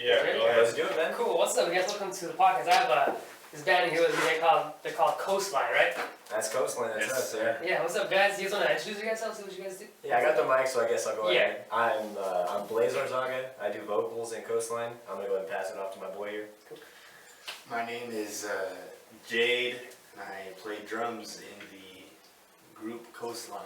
Yeah, go ahead. Let's do it, man. Cool. What's up, guys? Welcome to the podcast. I have this band here with me. They're called Coastline, right? That's Coastline. That's us, yeah. Yeah. What's up, guys? You guys want to introduce yourselves? See what you guys do? Yeah, I got the mic, so I guess I'll go ahead. I'm Blaze Arzaga. I do vocals in Coastline. I'm gonna go ahead and pass it off to my boy here. Cool. My name is Jade, and I play drums in the group Coastline.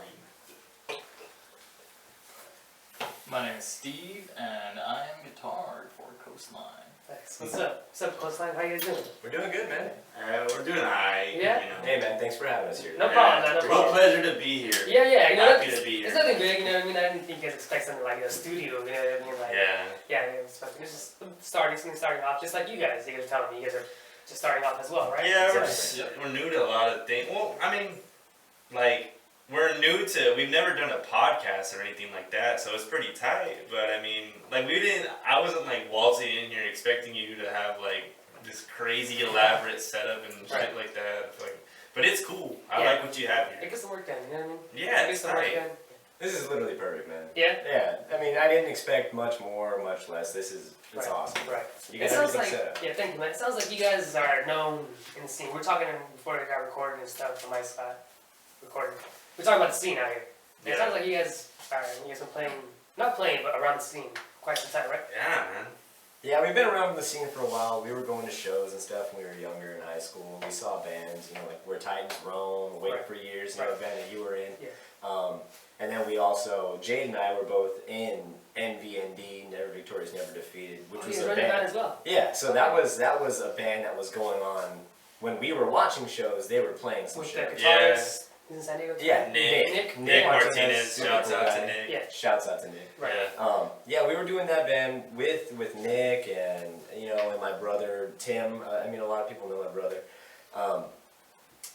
My name is Steve, and I am guitar for Coastline. Thanks. What's up? What's up, Coastline? How you guys doing? We're doing good, man. We're doing alright. Yeah? You know. Hey, man, thanks for having us here. No problem, man. No Real problem. pleasure to be here. Yeah. You know, Happy to be here. it's nothing big. You know what I mean? I didn't think you guys expect something like a studio. You know what I mean? Like, Yeah. It's just starting off, just like you guys. You guys are telling me you guys are just starting off as well, right? Yeah, Exactly. we're new to a lot of things. Well, I mean, like, we've never done a podcast or anything like that, so it's pretty tight. But I mean, like, I wasn't like waltzing in here expecting you to have like this crazy elaborate setup and shit like that. Like, but it's cool. I like what you have here. It gets some work done, you know what I mean? Yeah, Get it's some work tight. done. This is literally perfect, man. Yeah? Yeah, I mean, I didn't expect much more, much less. It's Right. awesome. Right. You It got sounds everything like, set up. yeah, thank you, man. It sounds like you guys are known in the scene. We're talking before we got recorded and stuff from my spot. Recording. We're talking about the scene out here. It sounds like you guys been playing, not playing, but around the scene quite some time, right? Yeah, man. Yeah, we've been around the scene for a while. We were going to shows and stuff when we were younger in high school. We saw bands, you know, like Where Titans Roam, Wait Right. for Years, you know, a band that you were in. Yeah. And then we also, Jade and I were both in NVND, Never Victorious, Never Defeated, which was you a running band. band as well. Yeah, so that was a band that was going on when we were watching shows. They were playing some With the shows. guitarist, he's in San Diego too? Yeah, Nick Martinez. super Shouts cool out guy. to Nick. Yeah. Shouts out to Nick. Right. Yeah. We were doing that band with Nick and and my brother Tim. I mean, a lot of people know my brother.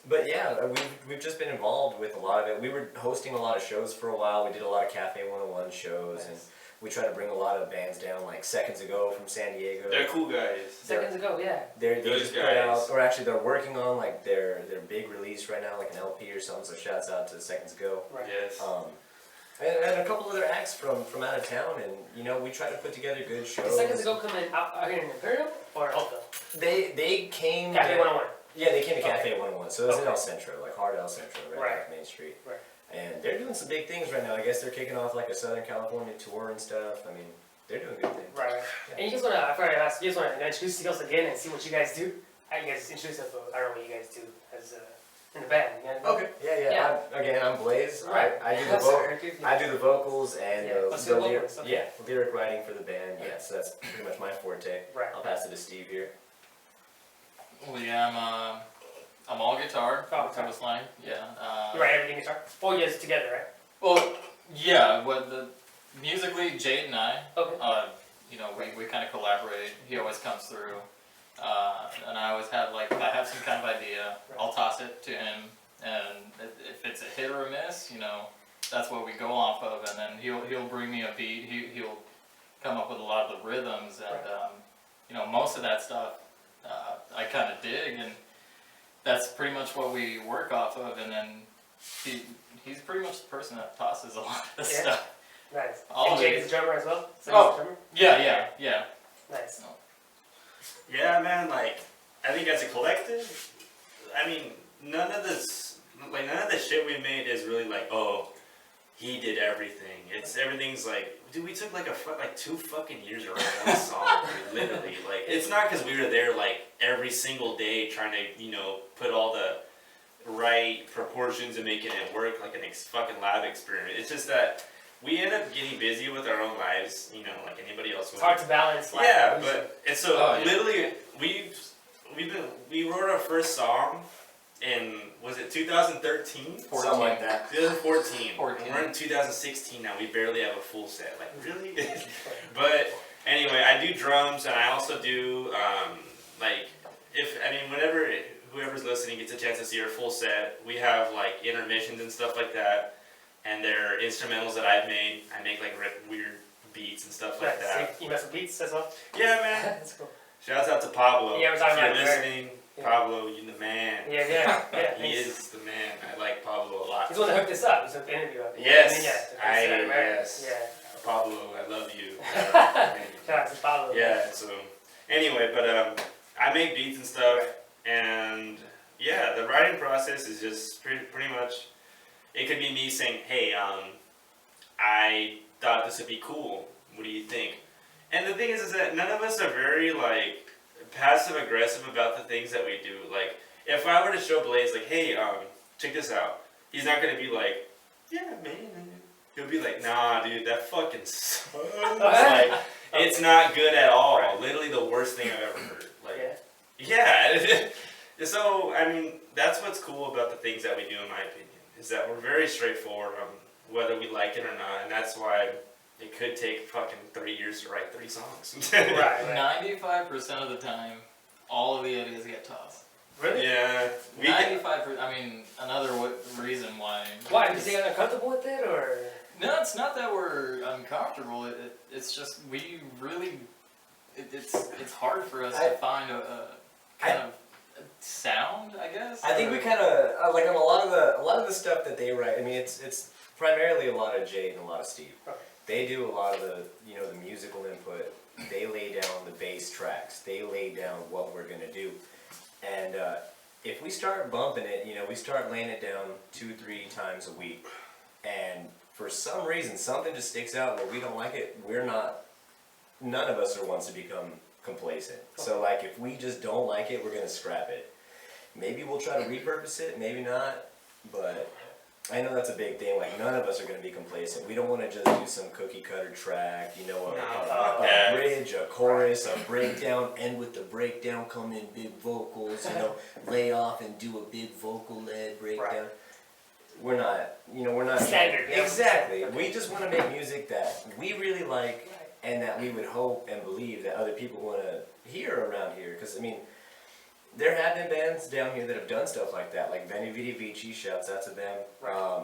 But yeah, we've just been involved with a lot of it. We were hosting a lot of shows for a while. We did a lot of Cafe 101 shows, and we try to bring a lot of bands down, like Seconds Ago from San Diego. They're cool guys. Seconds ago, yeah. They Those just put guys. out, or actually they're working on like their big release right now, like an LP or something. So shouts out to Seconds Ago. Right. Yes. And a couple other acts from out of town, and we try to put together good shows. Did Seconds ago come in out here in Imperial or Oakville? They came. Cafe 101. Yeah, they came to Okay. Cafe 101, so it was in Okay. El Centro, like hard El Centro, right off Main Street. Right. And they're doing some big things right now. I guess they're kicking off like a Southern California tour and stuff. I mean, they're doing good things. Right. And you guys want to, I forgot to ask, you guys want to introduce yourselves again and see what you guys do? How you guys introduce yourself, I don't know what you guys do as in the band. You know? Okay. Yeah. I'm Blaze. Right. I do the Sorry. I do the vocals and Let's the do the lyric, vocals, okay. lyric writing for the band. Yeah, so that's pretty much my forte. Right. I'll pass it to Steve here. Well, yeah, I'm all guitar for Oh, okay. Coastline. Yeah. You write everything guitar? 4 years together, right? Well, yeah. Musically, Jade and I, Okay. we kind of collaborate. He always comes through, and I always have if I have some kind of idea, I'll toss it to him, and if it's a hit or a miss, that's what we go off of, and then he'll bring me a beat. He'll come up with a lot of the rhythms, and most of that stuff I kind of dig, and that's pretty much what we work off of, and then he's pretty much the person that tosses a lot of this stuff. Nice. All And of Jake it. is a drummer as well? So Oh. he's a drummer? Yeah. Nice. Yeah, man, I think as a collective, I mean, none of the shit we made is really he did everything. Everything's dude, we took 2 fucking years to write one song, dude, literally. It's not because we were there every single day trying to, put all the right proportions and making it work like fucking lab experiment. It's just that we end up getting busy with our own lives, like anybody else would. It's hard to balance. Yeah, but and so Oh, yeah. literally we wrote our first song in, was it 2013? Something like that. 2014. 14. We're in 2016 now. We barely have a full set. Really? But anyway, I do drums, and I also do whenever whoever's listening gets a chance to see our full set, we have intermissions and stuff like that, and they're instrumentals that I've made. I make weird beats and stuff like that. So you mess with beats as well? Yeah, man. That's cool. Shouts out to Pablo. Yeah, we're talking if you're about listening, Yeah. Pablo, you're the man. Yeah. He Thanks. is the man. I like Pablo a lot. He's the one that hooked this up. He's hooked the interview up. Yes. And then, Yes. Pablo, I love you. Shout out to Pablo. Yeah, so anyway, but I make beats and stuff, and yeah, the writing process is just pretty much, it could be me saying, hey, I thought this would be cool, what do you think? And the thing is that none of us are very, like, passive aggressive about the things that we do. Like, if I were to show Blaze, like, hey, check this out, he's not gonna be like, yeah, man. He'll be like, nah, dude, that fucking sucks. Like, it's not good at all. Right. Literally the worst thing I've ever heard. Like, yeah. So, I mean, that's what's cool about the things that we do, in my opinion, is that we're very straightforward on whether we like it or not, and that's why it could take fucking 3 years to write 3 songs. Right. 95% of the time, all of the ideas get tossed. Really? Yeah. 95%. I mean, another reason why. Why? Because you're uncomfortable with it, or? No, it's not that we're uncomfortable. It's just we really. It's hard for us to find a kind of sound, I guess. I think we kind of like on a lot of the stuff that they write. I mean, it's primarily a lot of Jade and a lot of Steve. Okay. They do a lot of the the musical input. They lay down the bass tracks. They lay down what we're gonna do, and if we start bumping it, we start laying it down 2-3 times a week, and for some reason something just sticks out where we don't like it. None of us are ones to become complacent. So like if we just don't like it, we're gonna scrap it. Maybe we'll try to repurpose it, maybe not, but I know that's a big thing. Like none of us are gonna be complacent. We don't want to just do some cookie cutter track, a bridge, a chorus, a breakdown, end with the breakdown, come in big vocals, lay off and do a big vocal led breakdown. Right. We're not Standard. Yeah. Exactly. We just want to make music that we really like, and that we would hope and believe that other people want to hear around here. Because, I mean, there have been bands down here that have done stuff like that, like Veni Vidi Vici, shouts out to them. Right.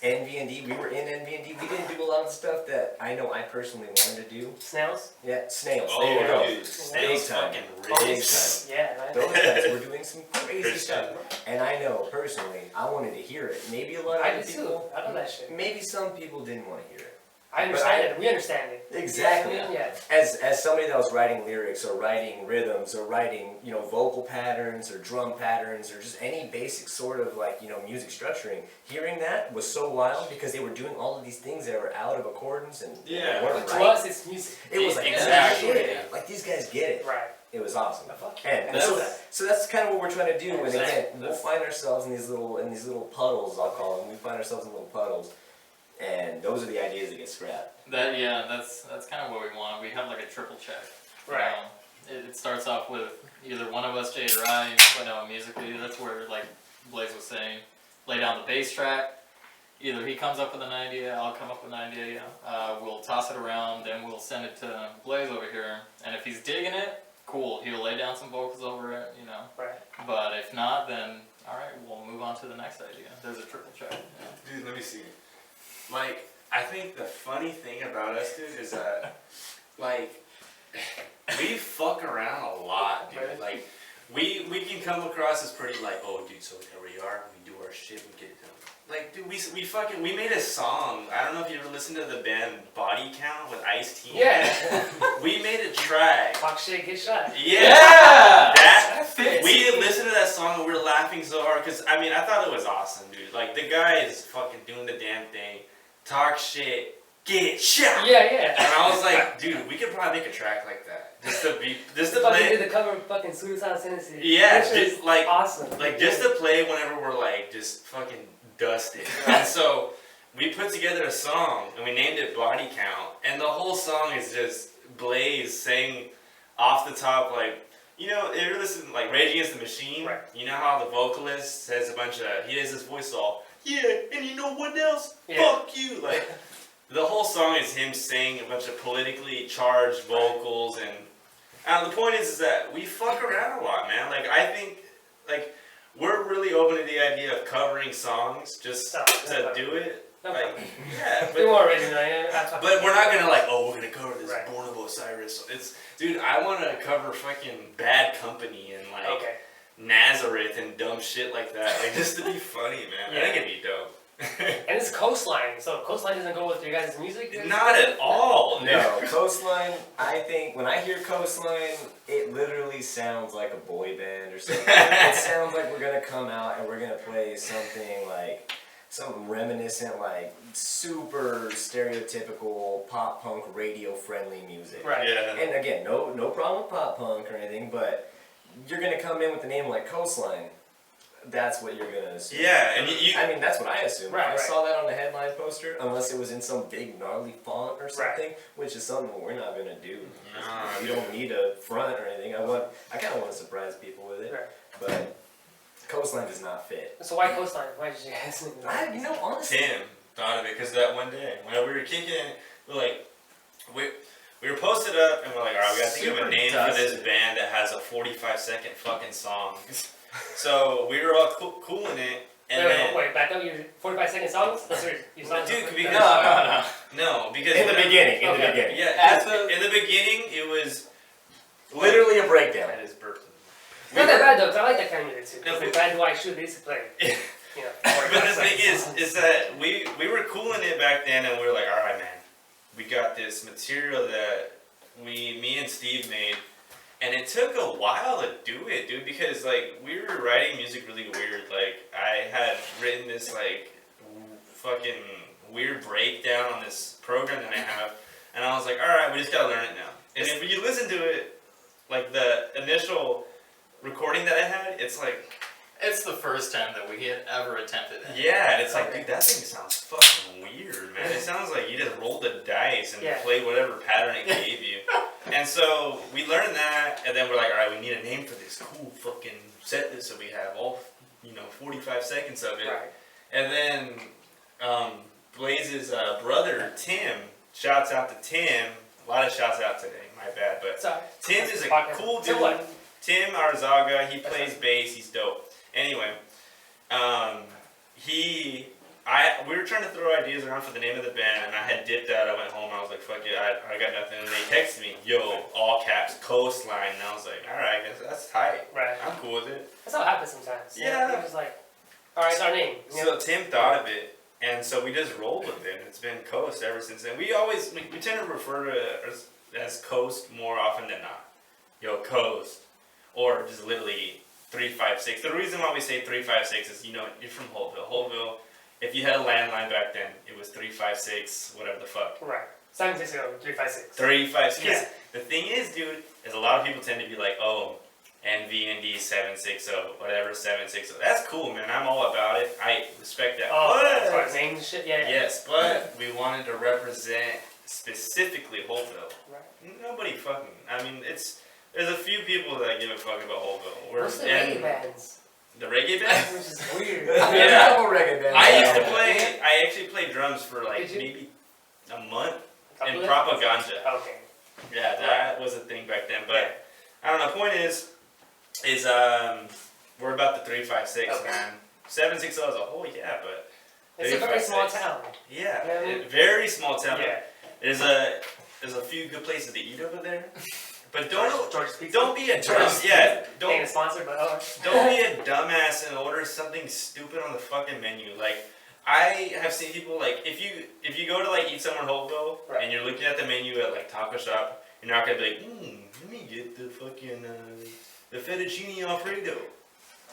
NVND, we were in NVND. We didn't do a lot of the stuff that I know I personally wanted to do. Snails? Yeah, Snails. Oh, there you go. dude, Snails Big time. fucking Big rips. time. Yeah, man. Those guys were doing some crazy Christian. stuff. And I know, personally, I wanted to hear it. Maybe a lot of I other do too. people... I know that shit. Maybe some people didn't want to hear it. I understand it. We understand it. Exactly. You know what I mean? Yeah. As somebody that was writing lyrics or writing rhythms or writing vocal patterns or drum patterns or just any basic sort of music structuring, hearing that was so wild because they were doing all of these things that were out of accordance and Yeah. weren't But to right. us, it's music. It was like Exactly. holy shit. Like these guys get it. Right. It was awesome. Fuck And yeah. so that's kind of what we're trying to do. And again, we'll That's- find ourselves in these little puddles, I'll call them. We find ourselves in little puddles, and those are the ideas that get scrapped. That's kind of what we want. We have like a triple check. Right. It starts off with either one of us, Jade or I, musically. That's where, like Blaze was saying, lay down the bass track. Either he comes up with an idea, I'll come up with an idea. We'll toss it around, then we'll send it to Blaze over here. And if he's digging it, cool. He'll lay down some vocals over it, Right. But if not, then all right, we'll move on to the next idea. There's a triple check. Yeah. Dude, let me see. Like, I think the funny thing about us, dude, is that, like, we fuck around a lot, dude. Right. Like, we can come across as pretty, like, oh, dude, so here we are, we do our shit, we get it done. Like, dude, we made a song. I don't know if you ever listened to the band Body Count with Ice-T. Yeah. We made a track. Talk shit, get shot. Yeah! That fits. We listened to that song and we were laughing so hard because, I mean, I thought it was awesome, dude. Like, the guy is fucking doing the damn thing. Talk shit, get shot! Yeah, yeah. And I was like, dude, we could probably make a track like that. Just to Fucking play. did the cover of fucking Suicide Tennessee. Yeah, That shit just is like, awesome. just to play whenever we're like, just fucking dusted. And so, we put together a song and we named it Body Count. And the whole song is just Blaze saying off the top, like, if you listen, like Rage Against the Machine, Right. you know how the vocalist says a bunch of, he has his voice all, yeah, and you know what else? Yeah. Fuck you. Like, the whole song is him saying a bunch of politically charged vocals, and the point is that we fuck around a lot, man. Like, I think, like, we're really open to the idea of covering songs just to do it. No Like, problem. yeah, They but, more original, yeah. but we're not gonna like, oh, we're gonna cover this Right. Born of Osiris. Dude, I wanna cover fucking Bad Company and like Okay. Nazareth and dumb shit like that, like just to be funny, man. I think it'd be dope. And it's Coastline, so Coastline doesn't go with your guys' music? Not at all. No, Coastline, I think, when I hear Coastline, it literally sounds like a boy band or something. It sounds like we're gonna come out and we're gonna play something like, something reminiscent, like super stereotypical pop punk radio friendly music. Right. Yeah. And again, no problem with pop punk or anything, but you're gonna come in with a name like Coastline. That's what you're gonna assume. Yeah, and you I mean, that's what I assumed. Right, I right. saw that on the headline poster, unless it was in some big gnarly font or something, Right. which is something we're not gonna do. Nah, We don't need a front or anything. I kind of want to surprise people with it, Right. but Coastline does not fit. So why Coastline? Why did you guys name that? You know, honestly, Tim thought of it because that one day when we were kicking it, we were posted up and we're like, alright, we gotta think of a Super name for this dusty. band that has a 45-second fucking song. So we were all cooling it, and then Wait, back up your 45-second songs? That's your songs. dude, because no. no, because In the beginning, in the Okay. beginning, yeah, At 'cause in the beginning it was literally a breakdown. that is burping. It's not that bad though, because I like that kind of music too. No, It's like but- Bad Do I Shoot, they used to play. You know, But the 45 thing seconds. is that we were cooling it back then, and we were like, all right, man, we got this material that me and Steve made, and it took a while to do it, dude, because like we were writing music really weird. Like I had written this like fucking weird breakdown on this program that I have, and I was like, all right, we just gotta learn it now. And if you listen to it, like the initial recording that I had, it's like. It's the first time that we had ever attempted that. Yeah, and it's like, dude, that thing sounds fucking weird, man. It sounds like you just rolled the dice and Yeah. played whatever pattern it gave you. And so we learned that, and then we're like, all right, we need a name for this cool fucking set list that we have, all 45 seconds of it. Right. And then Blaze's brother Tim, shouts out to Tim. A lot of shouts out today, my bad, but Sorry. Tim is a cool So dude. what? Tim Arzaga, he plays bass, he's dope. Anyway, we were trying to throw ideas around for the name of the band, and I had dipped out. I went home, and I was like, fuck it, I got nothing. And they texted me, yo, all caps, Coastline. And I was like, alright, that's tight. Right. I'm cool with it. That's how it happens sometimes. Yeah. You're just like, alright, it's our name. You know? So Tim thought of it, and so we just rolled with it. It's been Coast ever since then. We tend to refer to it as Coast more often than not. Yo, Coast. Or just literally 356. The reason why we say 356 is, you're from Holtville. Holtville, if you had a landline back then, it was 356, whatever the fuck. Right. 760, 356. 356. Yeah. The thing is, dude, is a lot of people tend to be like, oh, NVND 760, whatever 760. That's cool, man. I'm all about it. I respect that. Oh, But- as far as names and shit, yeah. yes, but we wanted to represent specifically Holtville. Right. Nobody fucking. I mean, there's a few people that give a fuck about Holtville. What's the reggae bands? The reggae band? Which is weird. There's a Yeah. couple reggae bands. I used to out there. play. I actually played drums for like Did you? maybe a month in Couple of- propaganda. Okay. Yeah, that was a thing back then. But I don't know. Point is we're about the 356, Okay. man. 760 as a whole, yeah, but It's a very small 356. town. yeah, Yeah. very small town. Yeah. There's a few good places to eat over there, but George's Pizza. don't be a dumb, yeah, Ain't don't a sponsor, but oh. don't be a dumbass and order something stupid on the fucking menu. Like I have seen people like if you go to like eat somewhere in Holtville Right. and you're looking at the menu at like taco shop, you're not gonna be like, let me get the fucking the fettuccine alfredo.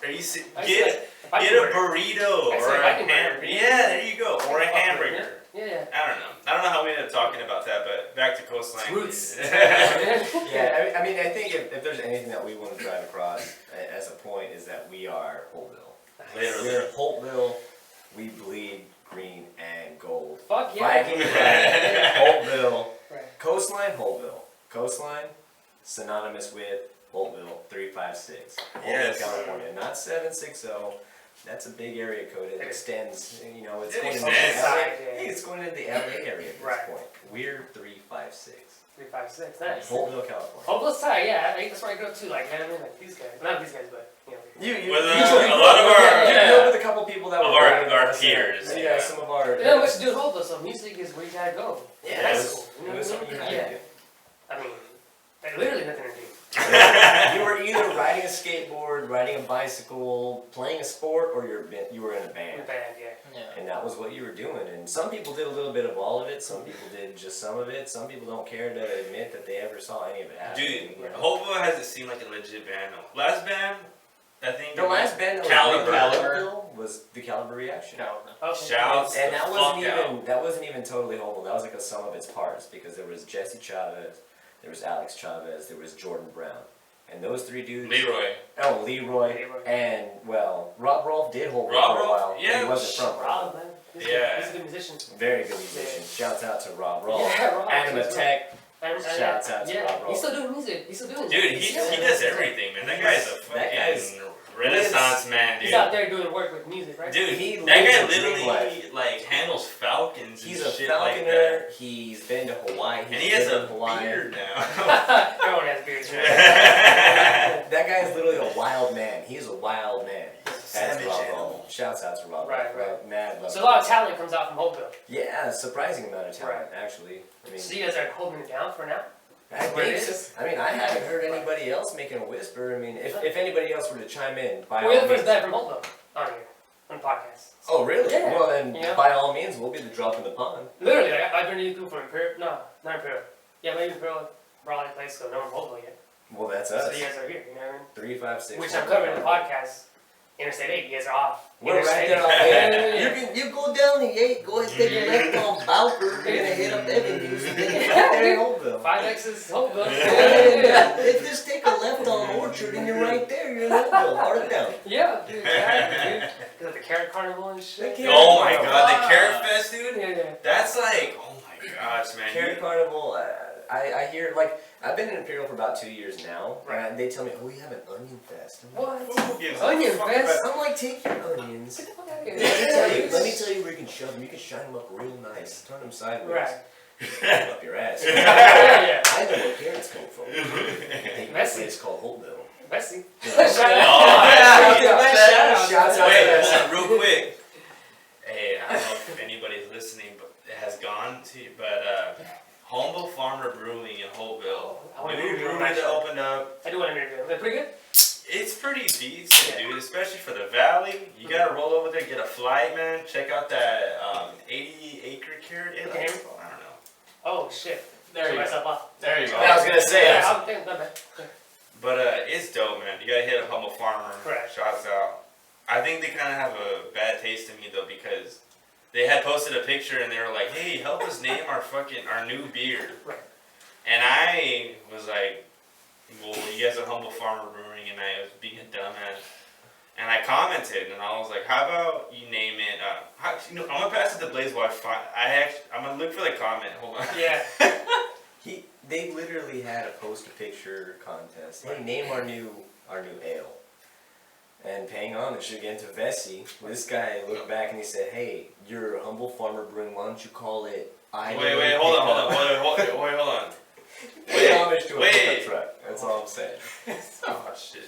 Are you get a burrito I or said a Viking ham- burger. yeah, there you go, or a Fuck hamburger. Yeah. I don't know how we ended up talking about that, but back to Coastline. Roots. Yeah, I mean, I think if there's anything that we want to drive across as a point is that we are Holtville. Literally. We're Holtville. We bleed green and gold. Fuck yeah. Viking flag, Holtville. Right. Coastline, Holtville. Coastline, synonymous with Holtville 356. Holtville, Yes. California, not 760. That's a big area code. It It extends, it's It going into the extends. LA. Yeah. Hey, it's going into the LA area at this Right. point. We're 356. 356. Nice. Holtville, California. Hopeless tie, yeah. That's where I go to. Like, man, like these guys. Not these guys, but you know. You With, usually a lot of our- you know with a couple people that Of were our- older than our us, peers, Yeah, yeah. some of our. They don't have much to do with Hopeless, so music is where you gotta go. Yeah, That's it was, cool. You it know was what I something you mean? had Yeah. to do. I mean, like, literally nothing to do. You were either writing a skateboard, riding a bicycle, playing a sport, or you were in a band. Band, yeah. Yeah. And that was what you were doing. And some people did a little bit of all of it. Some people did just some of it. Some people don't care to admit that they ever saw any of it happen. Dude, you know? Hopewell hasn't seemed like a legit band. Last band, I think. The last band that was Caliber. big in Hopewell was the Caliber Reaction. Okay. Shouts And the that fuck wasn't out. even totally Hopewell. That was like a sum of its parts because there was Jesse Chavez, there was Alex Chavez, there was Jordan Brown, and those three dudes. Leroy. Oh, Leroy. And well, Rob Rolfe did Hopewell Rob for a Rolfe, while. yeah. He wasn't from Hopewell. Rob, man. Yeah. He's a good musician. Very good musician. Shouts out to Rob Rolfe. Yeah, Rob. Anima He's Tech. And, Shouts out to yeah, Rob Rolfe. he's still doing music. He's still doing Dude, music. he does everything, man. That guy's a That guy's- fucking renaissance man, dude. He's out there doing work with music, right? Dude, He that lives guy a dream literally life. like handles falcons He's and a shit like falconer. that. He's been to Hawaii. And he has lived a in Hawaii. beard now. Everyone has beards. That guy is literally a wild man. He's a wild man. That's Savage Rob animal. Rolfe. Shouts out to Rob Right, Rolfe. right. Mad love. So a lot of talent comes out from Hopeville. Yeah, a surprising amount of talent, actually. I mean, So you guys are holding it down for now? I what it think is? so. I mean, I haven't heard anybody else making a whisper. I mean, if anybody else were to chime in, by We're all the first means. band from Hopeville on here, on the podcast. Oh, really? Yeah. Well, then, Yeah. by all means, we'll be the drop in the pond. Literally, like, I've been to YouTube for Imperial. No, not Imperial. Yeah, maybe Imperial, Raleigh Place, so no one Hopeville yet. Well, that's So us. you guys are here, you know what I mean? 3, 5, 6. Which I'm covering in the podcast. Interstate 8, you guys are off. We're right Interstate there. 8. off Yeah, there. yeah, yeah. You go down the 8, go ahead and take a left on Bowker. You're gonna hit up Evans, and then it's right there in Hopeville. 5X's Hopeville. Yeah, just take a left on Orchard and you're right there. You're in Hopeville. Hard it down. Yeah, dude, exactly, dude. Got the Carrot Carnival and shit. The Oh my Carrot god, the Wow. Carrot Fest, dude. Yeah, yeah. That's like, oh my gosh, man. Carrot Carnival, I hear, like, I've been in Imperial for about 2 years now, and they tell me, oh, we have an onion fest. I'm like, What? Who gives a Onion fuck Fest? about- I'm like, take your onions. Get the fuck out of here. Let me tell you where you can shove them. You can shine them up real nice. Turn them sideways. Right. Shove up your ass. Yeah, yeah. I know where carrots come from. They make a Messy. place called Hopeville. Bessie. Yeah. Shout out. Oh, Shout out. Bessie. Shout out. Shouts out to Wait, Bessie. hold on, real quick. Hey, I don't know if anybody's listening, but it has gone to, but Humble Farmer Brewing in Hopeville. I wanna New interview them, brewery that actually. opened up. I do want to interview them. They're pretty good? It's pretty decent, dude, especially for the valley. You gotta roll over there, get a flight, man. Check out that 80-acre carrot ale. I Okay. don't know. Oh, shit. There Turn you go. myself off. There you go. I was gonna say, Yeah, I'm thinking, not bad. But it's dope, man. You gotta hit up Humble Farmer. Correct. Shouts out. I think they kind of have a bad taste in me though because they had posted a picture and they were like, "Hey, help us name our new beer." Right. And I was like, "Well, you guys are Humble Farmer Brewing," and I was being a dumbass. And I commented and I was like, "How about you name it?" I'm gonna pass it to Blaze while I'm gonna look for the comment. Hold on. Yeah. They literally had a post a picture contest. Hey, name our new ale. And paying homage again to Vessi, this guy looked back and he said, "Hey, you're a Humble Farmer Brewing. Why don't you call it?" Wait, hold on. Pay homage to a Wait. pickup truck. That's all I'm saying. Oh shit!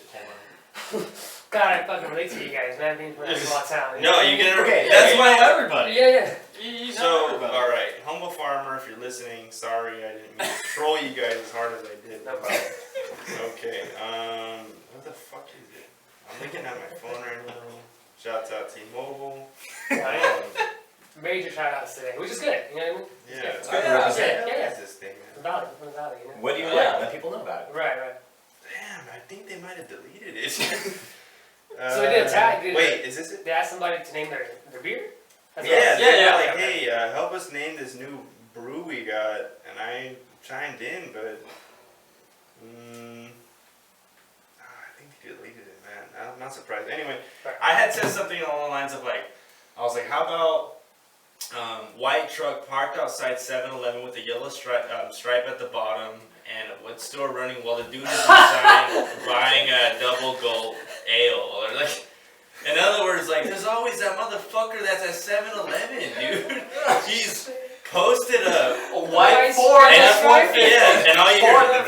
Hold on. God, I fucking relate to you guys, man. Being from a small town. No, you get get Okay, That's you why. know everybody. Yeah, yeah. You know So, everybody. alright, Humble Farmer, if you're listening, sorry I didn't mean to troll you guys as hard as I did. No problem. Okay, what the fuck is it? I'm looking at my phone right now. Shouts out T-Mobile. Yeah, major shout outs today, which is good. You know what I mean? Yeah, It's good to represent. Yeah, yeah. What is this thing, From man? Valley, from the Valley, you know? What do you Yeah. like? Let people know about it. Right, right. Damn, I think they might have deleted it. So we did a tag, did Wait, is this it? They asked somebody to name their beer? That's Yeah, right. they were yeah, like, okay. hey, help us name this new brew we got, and I chimed in, but I think they deleted it, man. I'm not surprised. Anyway, Right. I had said something along the lines of like, I was like, how about white truck parked outside 7-Eleven with a yellow stripe at the bottom, and what's still running while the dude is inside buying a double gulp ale, or like. In other words, like, there's always that motherfucker that's at 7-Eleven, dude. He's posted a White Ford stripe, and stripe. yeah, and all you Ford.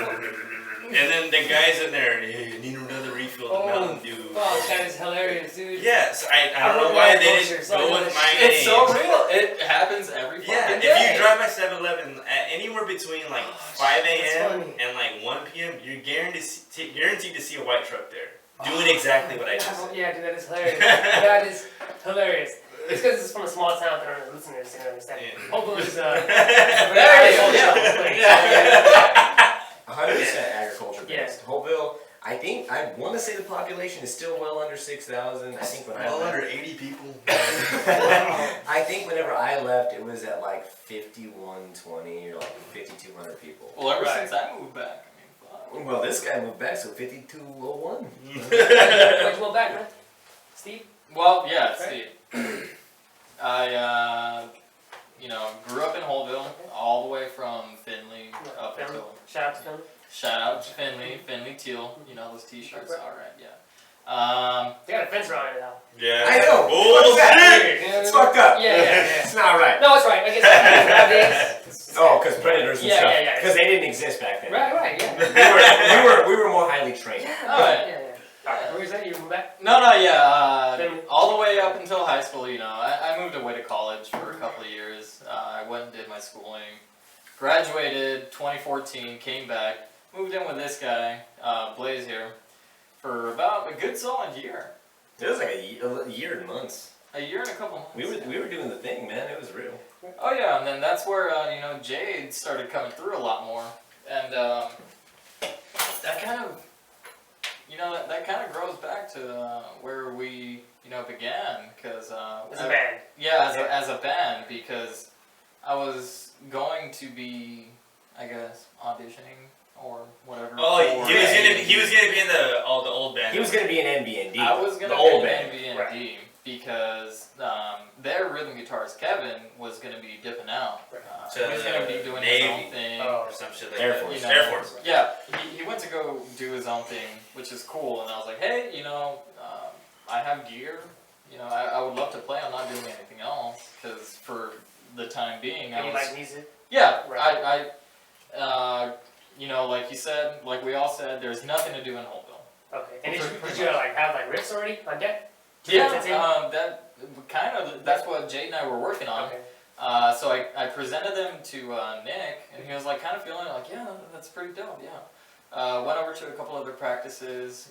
hear, and then the guy's in there, hey, I need another refill of Mountain Dew. Fuck, that is hilarious, dude. Yes, I I don't know work why at they grocery, didn't so I go know with this my shit. It's name. so real. It happens every Yeah, fucking if day. you drive by 7-Eleven at anywhere between like 5 That's a.m. funny. and like 1 p.m., you're guaranteed to see a white truck there. doing exactly what I just said. Yeah, dude, that is hilarious. That is hilarious. It's because it's from a small town that our listeners didn't understand. Yeah. Hopefully it's There you go. agricultural place. Yeah. 100% agriculture based. Yeah. Holtville, I think, I want to say the population is still well under 6,000. I think when I Well left, under 80 people. I think whenever I left, it was at like 5120 or like 5,200 people. Well, ever Right. since I moved back, I mean, fuck. Well, this guy moved back, so 5201. Where'd you go back, man? Steve? Well, yeah, Right. Steve. I, grew up in Holtville, all the way from Finley up Finley. until. Shout out to them. Shout out to Finley Teal. You know those T-shirts. Right. All right, yeah. They got a fence around it now. Yeah. I know. Bullshit. Weird, you know what I It's mean? fucked up. Yeah. It's not right. No, it's right. I guess Oh, because predators and Yeah, stuff. yeah, yeah. Because they didn't exist back then. Right, yeah. We were more highly trained. Alright. Yeah. Alright, where was that? You moved back? No, yeah. Finley. All the way up until high school. I moved away to college for a couple of years. I went and did my schooling. Graduated 2014. Came back. Moved in with this guy, Blaze here, for about a good solid year. It was like a year and months. A year and a couple months. We were doing the thing, man. It was real. Oh yeah, and then that's where Jade started coming through a lot more, and that kind of, that kind of grows back to where we began, because As a band. yeah, as a band, because I was going to be, I guess, auditioning or whatever. Oh, for he was a- gonna be in the old band. He was gonna be an NBND. I was gonna the be old an band. NBND Right. because their rhythm guitarist Kevin was gonna be dipping out. Right. He was gonna be doing his Navy. own thing. or some shit like Air that. Force. Air Force. Yeah, he went to go do his own thing, which is cool. And I was like, hey, I have gear. I would love to play. I'm not doing anything else because for the time being, And I you was. like music? Yeah, Right. like you said, like we all said, there's nothing to do in Holtville. Okay. And did Pretty you much. have riffs already on deck? Yeah, That's it? that kind of, that's what Jade and I were working on. Okay. So I presented them to Nick, and he was like kind of feeling like, yeah, that's pretty dope, yeah. Went over to a couple other practices,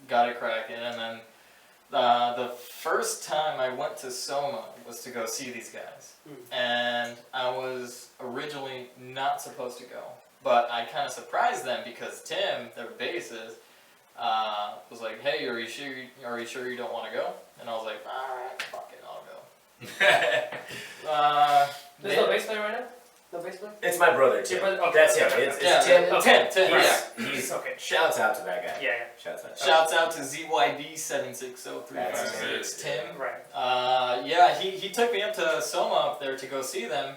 got it cracking, and then the first time I went to Soma was to go see these guys. And I was originally not supposed to go, but I kind of surprised them because Tim, their bassist, was like, hey, are you sure you don't want to go? And I was like, alright, fuck it, I'll go. There's no bass player right now? No bass player? It's my brother, Tim. Your brother? Okay. That's him. Okay. It's Yeah, Tim. okay. Tim, yeah. He's Okay. shouts out to that guy. Yeah. Shouts out. Shouts out to ZYD7603566, That's Tim. Right. Yeah, he took me up to Soma up there to go see them,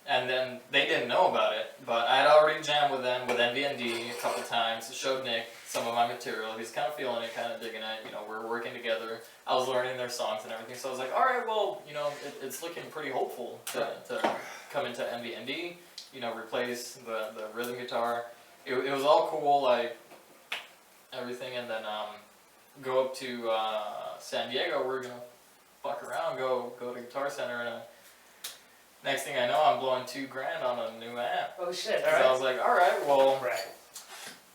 and then they didn't know about it, but I had already jammed with them with NBND a couple times, showed Nick some of my material, he's kind of feeling it, kind of digging it, we're working together, I was learning their songs and everything, so I was like, alright, well, it's looking pretty hopeful to come into NBND, replace the rhythm guitar, it was all cool, like, everything, and then go up to San Diego, we're gonna fuck around, go to Guitar Center, and next thing I know, I'm blowing $2,000 on a new amp. Oh shit, So I alright. was like, alright, well, Right.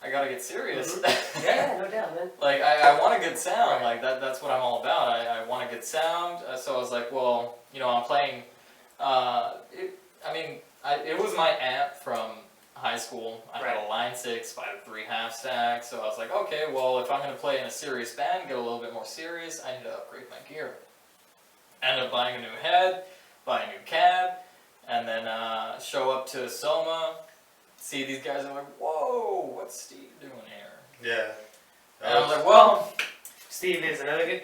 I gotta get serious. Yeah, no doubt, man. Like, I want a good sound, Right. like, that's what I'm all about, I want a good sound, so I was like, well, I'm playing, it was my amp from high school, I had a Line 6 by the 3/2 stack, so I was like, okay, well, if I'm gonna play in a serious band, get a little bit more serious, I need to upgrade my gear. Ended up buying a new head, buy a new cab, and then show up to Soma, see these guys, and I'm like, whoa, what's Steve doing here? Yeah. And I was like, well, Steve is another guy?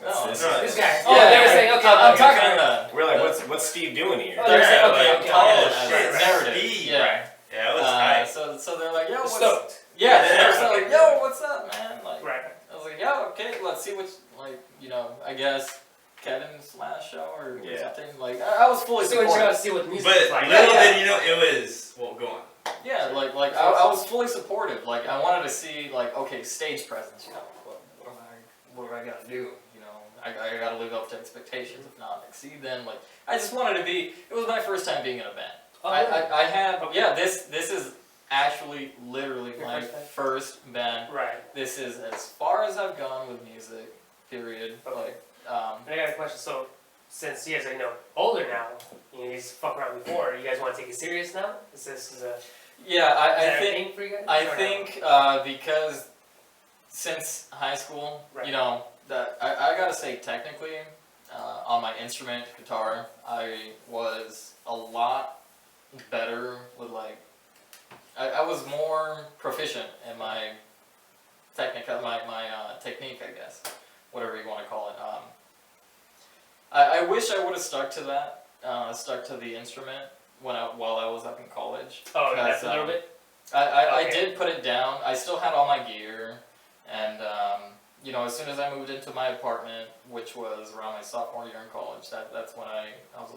no, This no, This guy. Oh, Yeah, they were saying, okay. I'm okay, talking sorry. about We're like, what's Steve doing here? Oh, they're saying, okay, like, okay. oh, okay. shit, narrative. Steve. Yeah. Yeah, it was tight. So they're like, yo, what's Stoked. yeah, Yeah, they're so okay. like, yo, what's up, man? Like, Right. I was like, yo, okay, let's see what, like, I guess Kevin's last show or Yeah. something. Like, I was fully So when you supportive. gotta see what the music But is like. little Yeah. did you know, it was, well, go on. Yeah, like I was fully supportive. Like, I wanted to see, like, okay, stage presence. What do I gotta do? I gotta live up to expectations. If not exceed them. Like, I just wanted to be. It was my first time being in a band. Oh, I really? had Okay. yeah. This is actually literally Your my first band? first band. Right. This is as far as I've gone with music, period. Okay. Like, And I got a question. So, since you guys are older now, you guys fuck around before. You guys want to take it serious now? Is this a yeah, is I that a think thing for you guys? I or no? think because since high school, Right. you know, that I gotta say technically, on my instrument, guitar, I was a lot better with like, I was more proficient in my technique, I guess, whatever you want to call it. I wish I would have stuck to that, stuck to the instrument while I was up in college. Oh, that's a 'Cause, little bit. I Okay. did put it down. I still had all my gear, and you know, as soon as I moved into my apartment, which was around my sophomore year in college, that's when I was